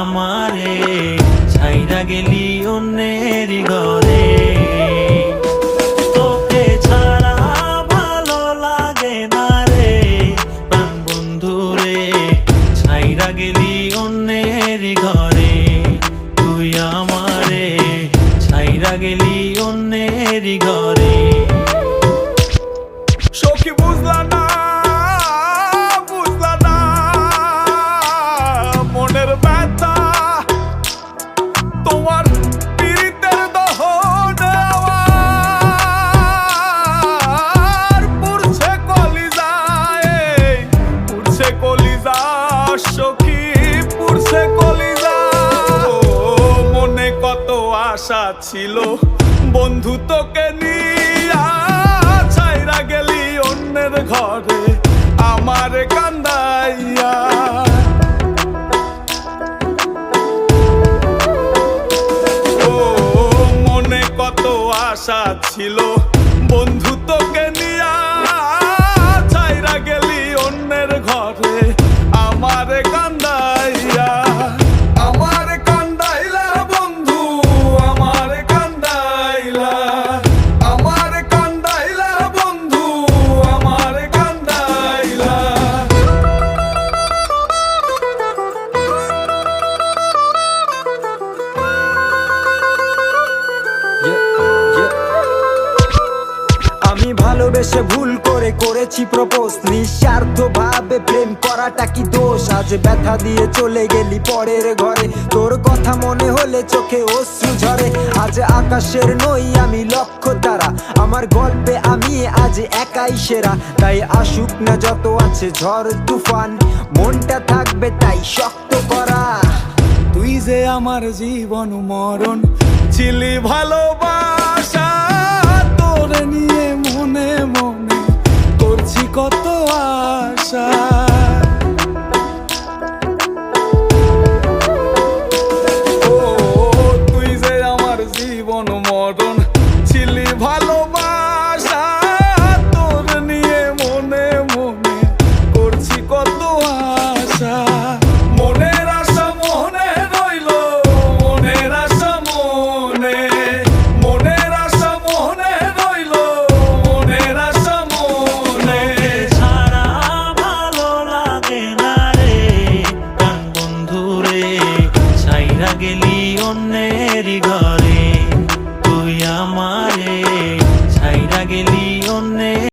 আমারে ছাইরা গেলি অন্যের ঘরে। তোকে ছাড়া ভালো লাগে না রে প্রাণ বন্ধু রে, ছাইরা গেলি অন্যের ঘরে। তুই আমারে ছাইরা গেলি অন্যের ঘরে। সখী বুঝলা না, বুঝলা না মনের ব্যথা, তোমার পীড়িতের দহন আমার পুড়ছে কলিজায়, পুড়ছে কলিজা সখী, পুড়ছে কলিজা। মনে কত আশা ছিল বন্ধু তোকে নিয়া, ছাইরা গেলি অন্যের ঘরে আমার কান্দাইয়া। ও মনে কত আশা ছিল বন্ধু তোকে নিয়া, ছাইরা গেলি অন্যের ঘরে আমার কান্দাইয়া। আমার কান্দাইলা বন্ধু, আমার কান্দাইলা, আমার কান্দাইলা বন্ধু, আমার কান্দাইলা। আমি ভালোবেসে ভুল করে করেছি প্রপোজ, নিঃস্বার্থ ভাবে প্রেম করাটা কি দোষ? আজ ব্যথা দিয়ে চলে গেলি পরের ঘরে, তোর কথা মনে হলে চোখে অশ্রু ঝরে। আজ আকাশের নই আমি লক্ষ্য তারা, আমার গল্পে আমি আজ একাই সেরা। তাই আসুক না যত আছে ঝড় তুফান, মনটা থাকবে তাই শক্ত করা। তুই যে আমার জীবন মরণ ছিলি ভালোবাসা, তোরে নিয়ে মনে মনে করছি কত আশা। ও তুই যে আমার জীবন মরণ ছিলি ভালোবাসা, তোরে নিয়ে মনে মনে করছি কত আশা। মনের আশা মনে রইল, মনের আশা মনে, মনের আশা মনে রইল, মনের আশা মনে। ছাড়া ভালো লাগে না রে প্রাণ বন্ধু রে, ছাইরা গেলি অন্যের ঘরে।